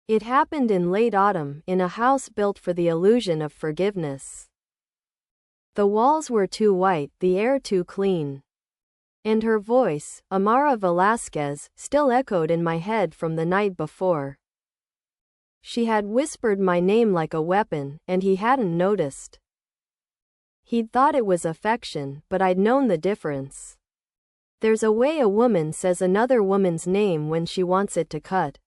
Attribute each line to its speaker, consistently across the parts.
Speaker 1: It happened in late autumn, in a house built for the illusion of forgiveness. The walls were too white, the air too clean. And her voice, Amara Velasquez, still echoed in my head from the night before. She had whispered my name like a weapon, and he hadn't noticed. He'd thought it was affection, but I'd known the difference. There's a way a woman says another woman's name when she wants it to cut.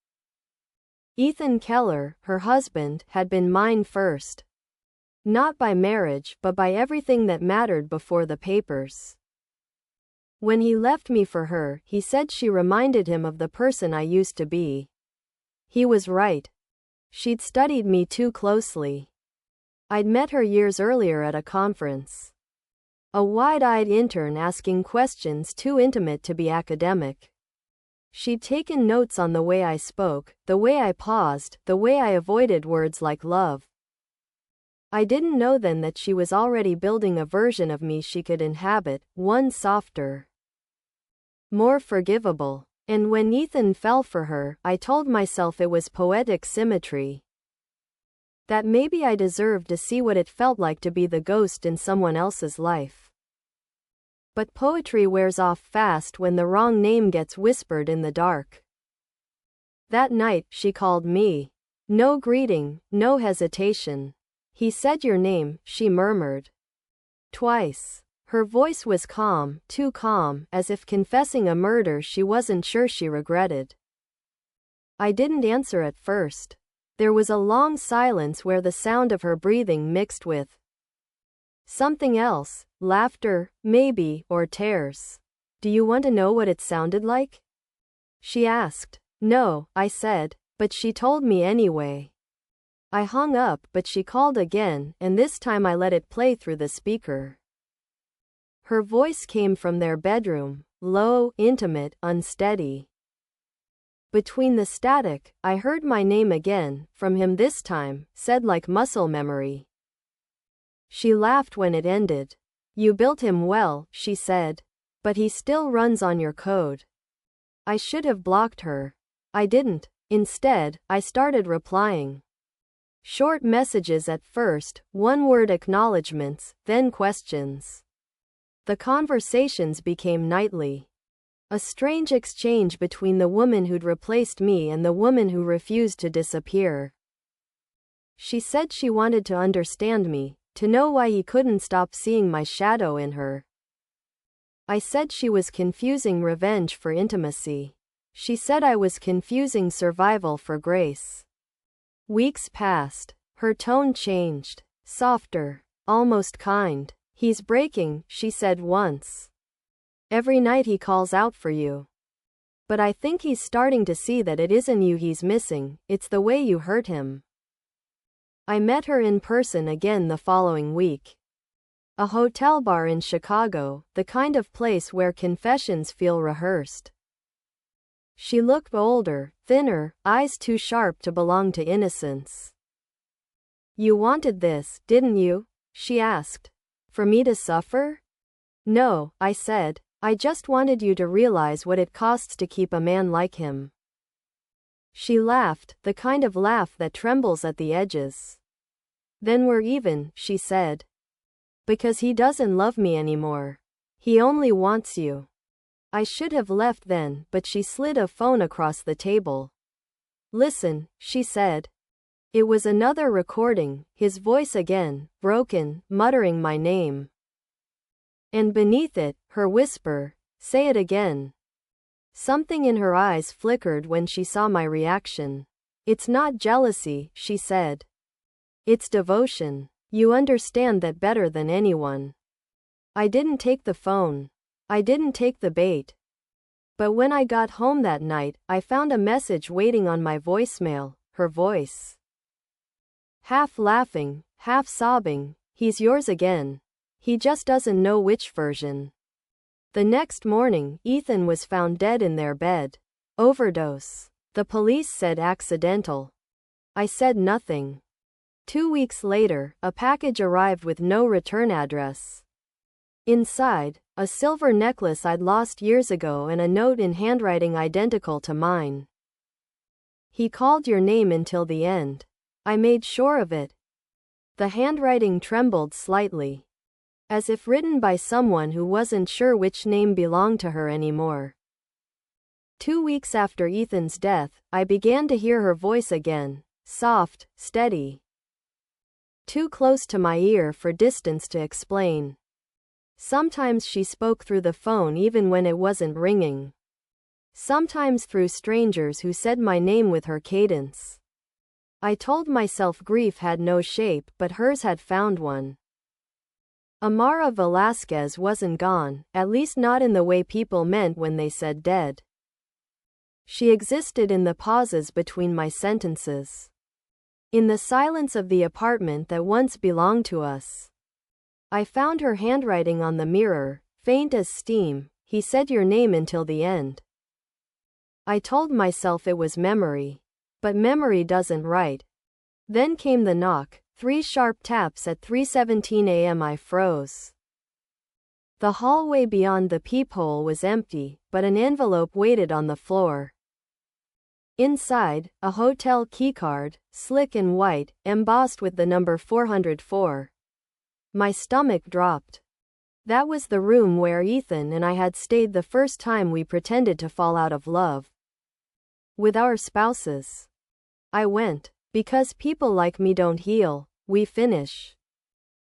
Speaker 1: Ethan Keller, her husband, had been mine first. Not by marriage, but by everything that mattered before the papers. When he left me for her, he said she reminded him of the person I used to be. He was right. She'd studied me too closely. I'd met her years earlier at a conference. A wide-eyed intern asking questions too intimate to be academic. She'd taken notes on the way I spoke, the way I paused, the way I avoided words like love. I didn't know then that she was already building a version of me she could inhabit, one softer, more forgivable. And when Ethan fell for her, I told myself it was poetic symmetry. That maybe I deserved to see what it felt like to be the ghost in someone else's life. But poetry wears off fast when the wrong name gets whispered in the dark. That night, she called me. No greeting, no hesitation. He said your name, she murmured. Twice. Her voice was calm, too calm, as if confessing a murder she wasn't sure she regretted. I didn't answer at first. There was a long silence where the sound of her breathing mixed with something else, laughter, maybe, or tears. Do you want to know what it sounded like? She asked. No, I said, but she told me anyway. I hung up, but she called again, and this time I let it play through the speaker. Her voice came from their bedroom, low, intimate, unsteady. Between the static, I heard my name again, from him this time, said like muscle memory. She laughed when it ended. You built him well, she said. But he still runs on your code. I should have blocked her. I didn't. Instead, I started replying. Short messages at first, one-word acknowledgements, then questions. The conversations became nightly. A strange exchange between the woman who'd replaced me and the woman who refused to disappear. She said she wanted to understand me, to know why he couldn't stop seeing my shadow in her. I said she was confusing revenge for intimacy. She said I was confusing survival for grace. Weeks passed. Her tone changed. Softer. Almost kind. He's breaking, she said once. Every night he calls out for you. But I think he's starting to see that it isn't you he's missing, it's the way you hurt him. I met her in person again the following week. A hotel bar in Chicago, the kind of place where confessions feel rehearsed. She looked older, thinner, eyes too sharp to belong to innocence. You wanted this, didn't you? She asked. For me to suffer? No, I said. I just wanted you to realize what it costs to keep a man like him. She laughed, the kind of laugh that trembles at the edges. Then we're even, she said. Because he doesn't love me anymore. He only wants you. I should have left then, but she slid a phone across the table. Listen, she said. It was another recording, his voice again, broken, muttering my name. And beneath it, her whisper, say it again. Something in her eyes flickered when she saw my reaction. It's not jealousy, she said. It's devotion. You understand that better than anyone. I didn't take the phone. I didn't take the bait. But when I got home that night, I found a message waiting on my voicemail, her voice. Half laughing, half sobbing, he's yours again. He just doesn't know which version. The next morning, Ethan was found dead in their bed. Overdose. The police said accidental. I said nothing. 2 weeks later, a package arrived with no return address. Inside, a silver necklace I'd lost years ago and a note in handwriting identical to mine. He called your name until the end. I made sure of it. The handwriting trembled slightly, as if written by someone who wasn't sure which name belonged to her anymore. 2 weeks after Ethan's death, I began to hear her voice again, soft, steady. Too close to my ear for distance to explain. Sometimes she spoke through the phone even when it wasn't ringing. Sometimes through strangers who said my name with her cadence. I told myself grief had no shape, but hers had found one. Amara Velasquez wasn't gone, at least not in the way people meant when they said dead. She existed in the pauses between my sentences. In the silence of the apartment that once belonged to us. I found her handwriting on the mirror, faint as steam. He said your name until the end. I told myself it was memory. But memory doesn't write. Then came the knock, 3 sharp taps at 3:17 a.m. I froze. The hallway beyond the peephole was empty, but an envelope waited on the floor. Inside, a hotel keycard, slick and white, embossed with the number 404. My stomach dropped. That was the room where Ethan and I had stayed the first time we pretended to fall out of love with our spouses. I went, because people like me don't heal, we finish.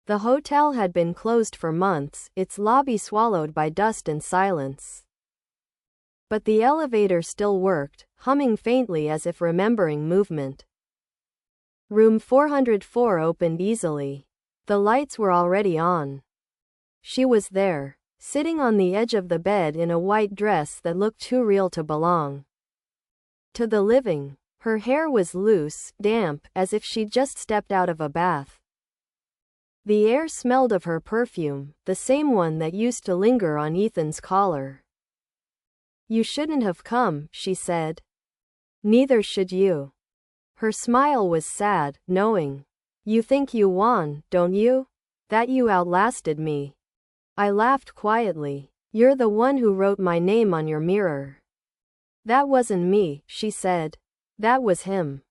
Speaker 1: The hotel had been closed for months, its lobby swallowed by dust and silence. But the elevator still worked, humming faintly as if remembering movement. Room 404 opened easily. The lights were already on. She was there, sitting on the edge of the bed in a white dress that looked too real to belong to the living. Her hair was loose, damp, as if she'd just stepped out of a bath. The air smelled of her perfume, the same one that used to linger on Ethan's collar. You shouldn't have come, she said. Neither should you. Her smile was sad, knowing. You think you won, don't you? That you outlasted me. I laughed quietly. You're the one who wrote my name on your mirror. That wasn't me, she said. That was him.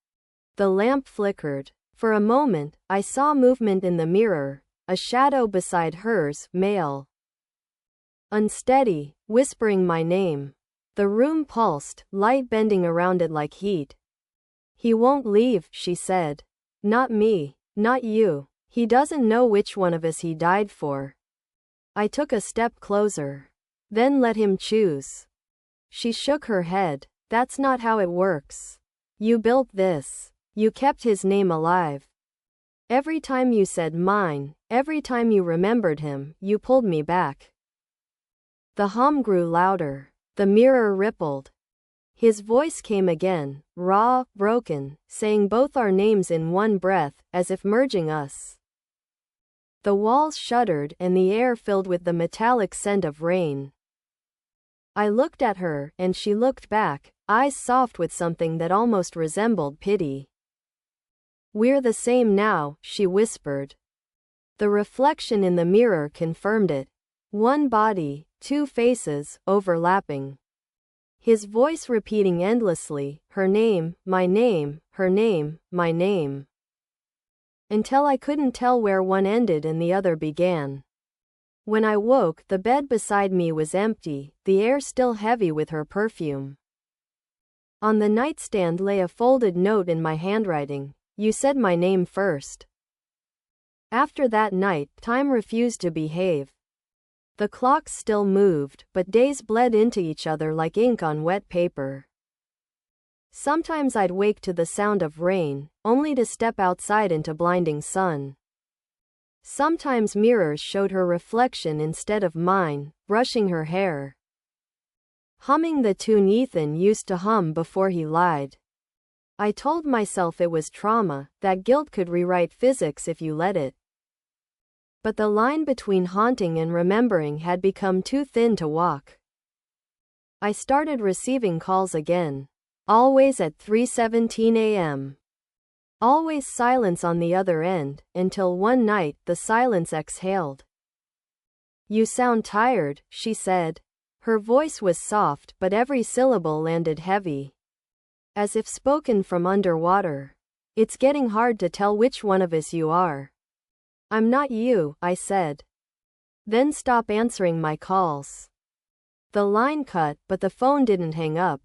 Speaker 1: The lamp flickered. For a moment, I saw movement in the mirror, a shadow beside hers, male. Unsteady, whispering my name. The room pulsed, light bending around it like heat. He won't leave, she said. Not me, not you. He doesn't know which one of us he died for. I took a step closer. Then let him choose. She shook her head. That's not how it works. You built this. You kept his name alive. Every time you said mine, every time you remembered him, you pulled me back. The hum grew louder. The mirror rippled. His voice came again, raw, broken, saying both our names in one breath, as if merging us. The walls shuddered and the air filled with the metallic scent of rain. I looked at her, and she looked back, eyes soft with something that almost resembled pity. We're the same now, she whispered. The reflection in the mirror confirmed it. One body, 2 faces, overlapping. His voice repeating endlessly, her name, my name, her name, my name. Until I couldn't tell where one ended and the other began. When I woke, the bed beside me was empty, the air still heavy with her perfume. On the nightstand lay a folded note in my handwriting. You said my name first. After that night, time refused to behave. The clocks still moved, but days bled into each other like ink on wet paper. Sometimes I'd wake to the sound of rain, only to step outside into blinding sun. Sometimes mirrors showed her reflection instead of mine, brushing her hair. Humming the tune Ethan used to hum before he lied. I told myself it was trauma, that guilt could rewrite physics if you let it. But the line between haunting and remembering had become too thin to walk. I started receiving calls again. Always at 3:17 a.m. Always silence on the other end, until one night, the silence exhaled. You sound tired, she said. Her voice was soft, but every syllable landed heavy. as if spoken from underwater. It's getting hard to tell which one of us you are. I'm not you, I said. Then stop answering my calls. The line cut, but the phone didn't hang up.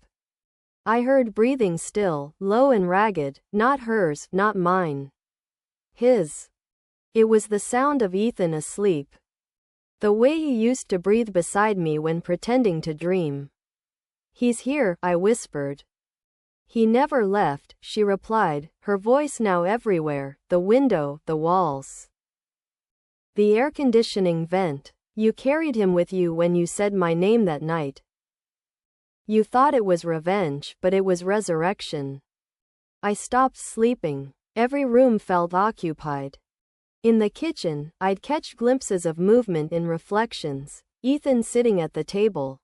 Speaker 1: I heard breathing still, low and ragged, not hers, not mine. His. It was the sound of Ethan asleep. The way he used to breathe beside me when pretending to dream. He's here, I whispered. He never left, she replied, her voice now everywhere, the window, the walls. The air conditioning vent. You carried him with you when you said my name that night. You thought it was revenge, but it was resurrection. I stopped sleeping. Every room felt occupied. In the kitchen, I'd catch glimpses of movement in reflections. Ethan sitting at the table.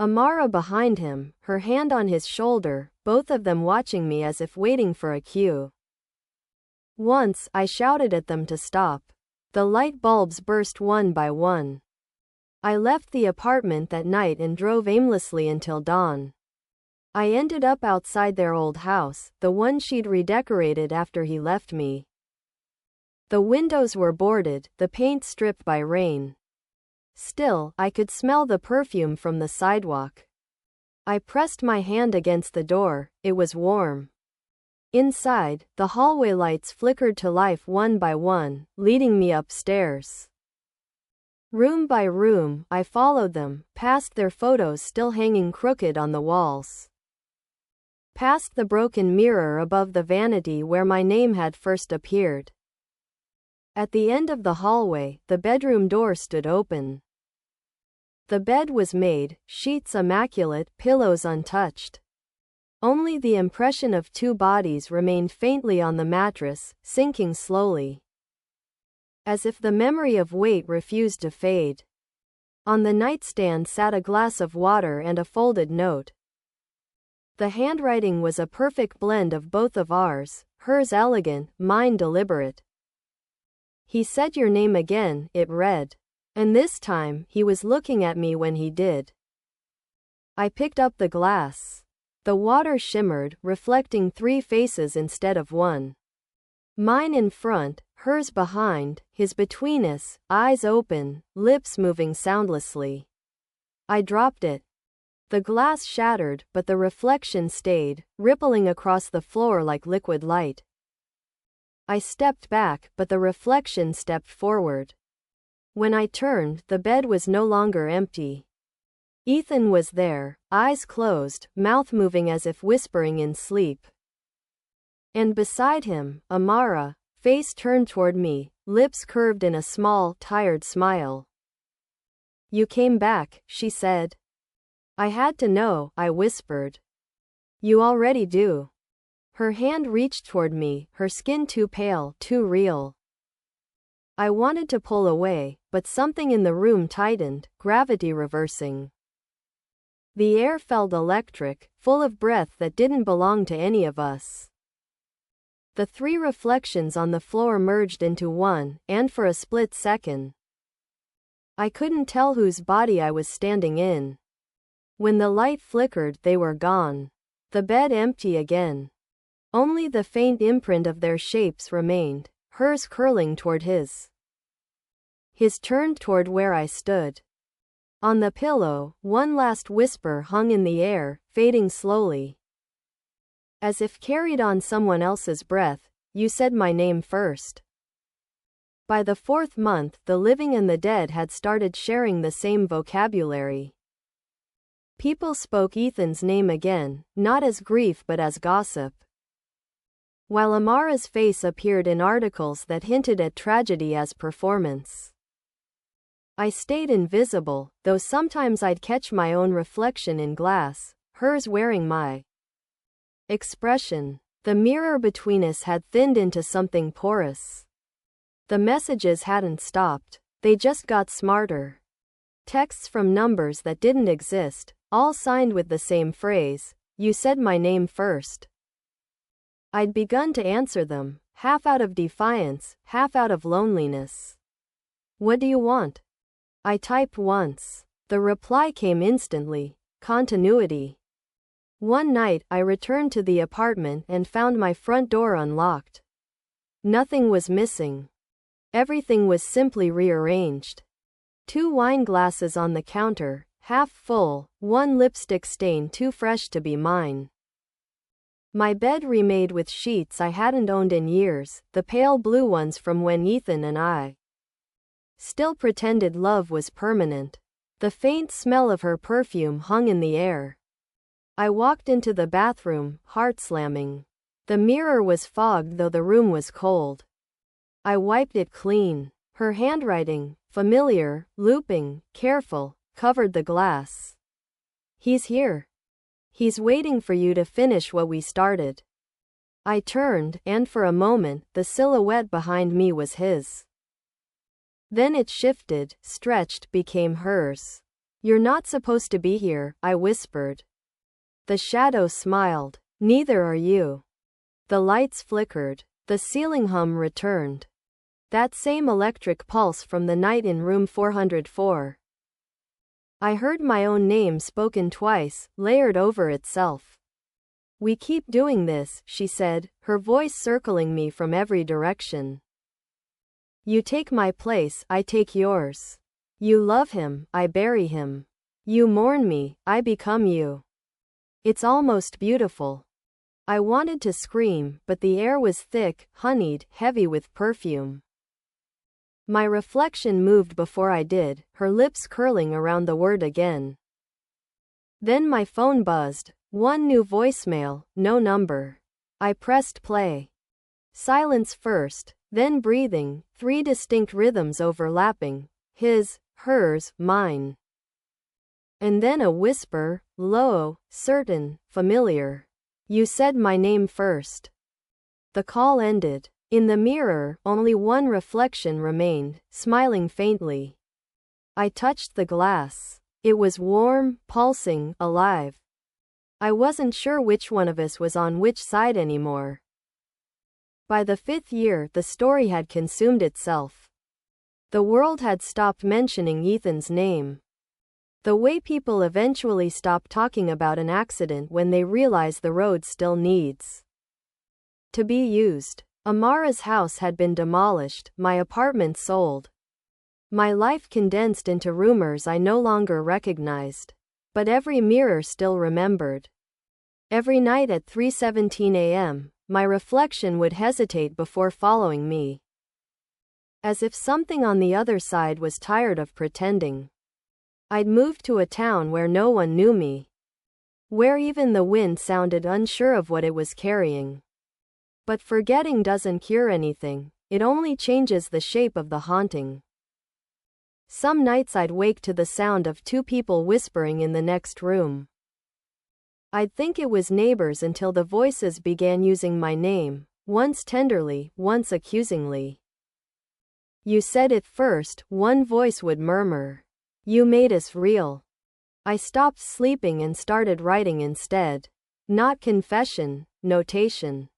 Speaker 1: Amara behind him, her hand on his shoulder, both of them watching me as if waiting for a cue. Once, I shouted at them to stop. The light bulbs burst one by one. I left the apartment that night and drove aimlessly until dawn. I ended up outside their old house, the one she'd redecorated after he left me. The windows were boarded, the paint stripped by rain. Still, I could smell the perfume from the sidewalk. I pressed my hand against the door, it was warm. Inside, the hallway lights flickered to life one by one, leading me upstairs. Room by room, I followed them, past their photos still hanging crooked on the walls. Past the broken mirror above the vanity where my name had first appeared. At the end of the hallway, the bedroom door stood open. The bed was made, sheets immaculate, pillows untouched. Only the impression of two bodies remained faintly on the mattress, sinking slowly. As if the memory of weight refused to fade. On the nightstand sat a glass of water and a folded note. The handwriting was a perfect blend of both of ours, hers elegant, mine deliberate. He said your name again, it read. And this time, he was looking at me when he did. I picked up the glass. The water shimmered, reflecting three faces instead of one. Mine in front, hers behind, his between us, eyes open, lips moving soundlessly. I dropped it. The glass shattered, but the reflection stayed, rippling across the floor like liquid light. I stepped back, but the reflection stepped forward. When I turned, the bed was no longer empty. Ethan was there, eyes closed, mouth moving as if whispering in sleep. And beside him, Amara, face turned toward me, lips curved in a small, tired smile. You came back, she said. I had to know, I whispered. You already do. Her hand reached toward me, her skin too pale, too real. I wanted to pull away, but something in the room tightened, gravity reversing. The air felt electric, full of breath that didn't belong to any of us. The three reflections on the floor merged into one, and for a split second, I couldn't tell whose body I was standing in. When the light flickered, they were gone. The bed empty again. Only the faint imprint of their shapes remained, hers curling toward his. His turned toward where I stood. On the pillow, one last whisper hung in the air, fading slowly. As if carried on someone else's breath, you said my name first. By the fourth month, the living and the dead had started sharing the same vocabulary. People spoke Ethan's name again, not as grief but as gossip. While Amara's face appeared in articles that hinted at tragedy as performance. I stayed invisible, though sometimes I'd catch my own reflection in glass, hers wearing my expression. The mirror between us had thinned into something porous. The messages hadn't stopped, they just got smarter. Texts from numbers that didn't exist, all signed with the same phrase, you said my name first. I'd begun to answer them, half out of defiance, half out of loneliness. What do you want? I typed once. The reply came instantly. Continuity. One night, I returned to the apartment and found my front door unlocked. Nothing was missing. Everything was simply rearranged. 2 wine glasses on the counter, half full, 1 lipstick stain too fresh to be mine. My bed remade with sheets I hadn't owned in years, the pale blue ones from when Ethan and I still pretended love was permanent. The faint smell of her perfume hung in the air. I walked into the bathroom, heart slamming. The mirror was fogged though the room was cold. I wiped it clean. Her handwriting, familiar, looping, careful, covered the glass. He's here. He's waiting for you to finish what we started. I turned, and for a moment, the silhouette behind me was his. Then it shifted, stretched, became hers. You're not supposed to be here, I whispered. The shadow smiled. Neither are you. The lights flickered. The ceiling hum returned. That same electric pulse from the night in room 404. I heard my own name spoken twice, layered over itself. We keep doing this, she said, her voice circling me from every direction. You take my place, I take yours. You love him, I bury him. You mourn me, I become you. It's almost beautiful. I wanted to scream, but the air was thick, honeyed, heavy with perfume. My reflection moved before I did, her lips curling around the word again. Then my phone buzzed. 1 new voicemail, no number. I pressed play. Silence first, then breathing, 3 distinct rhythms overlapping. His, hers, mine. And then a whisper, low, certain, familiar. You said my name first. The call ended. In the mirror, only one reflection remained, smiling faintly. I touched the glass. It was warm, pulsing, alive. I wasn't sure which one of us was on which side anymore. By the 5th year, the story had consumed itself. The world had stopped mentioning Ethan's name. The way people eventually stop talking about an accident when they realize the road still needs to be used. Amara's house had been demolished, my apartment sold. My life condensed into rumors I no longer recognized. But every mirror still remembered. Every night at 3:17 a.m., my reflection would hesitate before following me. As if something on the other side was tired of pretending. I'd moved to a town where no one knew me. Where even the wind sounded unsure of what it was carrying. But forgetting doesn't cure anything, it only changes the shape of the haunting. Some nights I'd wake to the sound of 2 people whispering in the next room. I'd think it was neighbors until the voices began using my name, once tenderly, once accusingly. You said it first, one voice would murmur. You made us real. I stopped sleeping and started writing instead. Not confession, notation.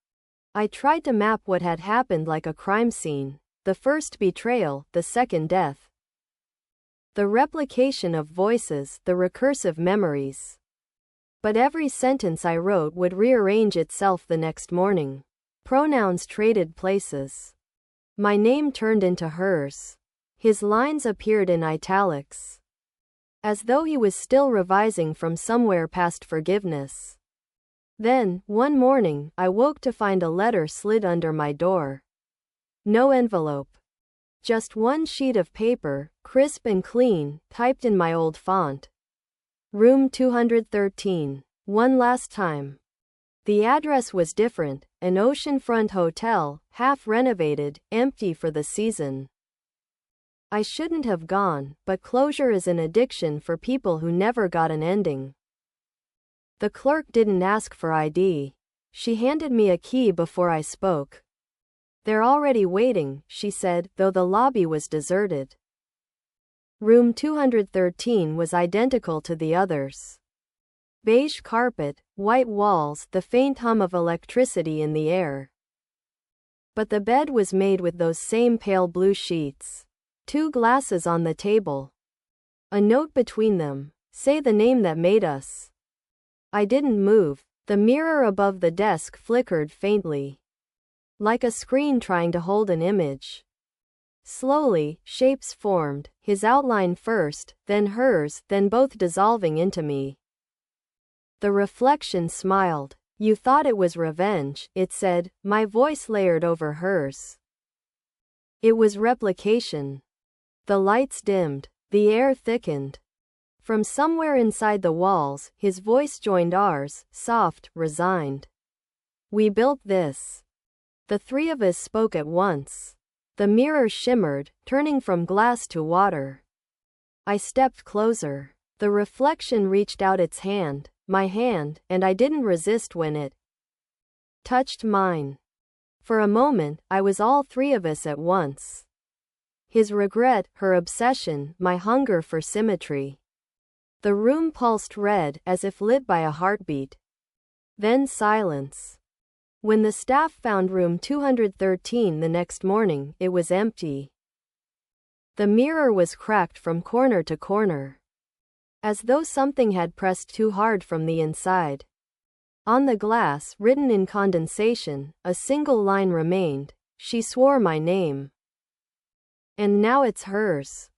Speaker 1: I tried to map what had happened like a crime scene. The first betrayal, the second death. The replication of voices, the recursive memories. But every sentence I wrote would rearrange itself the next morning. Pronouns traded places. My name turned into hers. His lines appeared in italics. As though he was still revising from somewhere past forgiveness. Then, one morning, I woke to find a letter slid under my door. No envelope. Just one sheet of paper, crisp and clean, typed in my old font. Room 213. One last time. The address was different, an oceanfront hotel, half renovated, empty for the season. I shouldn't have gone, but closure is an addiction for people who never got an ending. The clerk didn't ask for ID. She handed me a key before I spoke. They're already waiting, she said, though the lobby was deserted. Room 213 was identical to the others. Beige carpet, white walls, the faint hum of electricity in the air. But the bed was made with those same pale blue sheets. 2 glasses on the table. A note between them. Say the name that made us. I didn't move. The mirror above the desk flickered faintly, like a screen trying to hold an image. Slowly, shapes formed, his outline first, then hers, then both dissolving into me. The reflection smiled. You thought it was revenge, it said, my voice layered over hers. It was replication. The lights dimmed. The air thickened. From somewhere inside the walls, his voice joined ours, soft, resigned. We built this. The three of us spoke at once. The mirror shimmered, turning from glass to water. I stepped closer. The reflection reached out its hand, my hand, and I didn't resist when it touched mine. For a moment, I was all three of us at once. His regret, her obsession, my hunger for symmetry. The room pulsed red, as if lit by a heartbeat. Then silence. When the staff found room 213 the next morning, it was empty. The mirror was cracked from corner to corner, as though something had pressed too hard from the inside. On the glass, written in condensation, a single line remained. She swore my name. And now it's hers.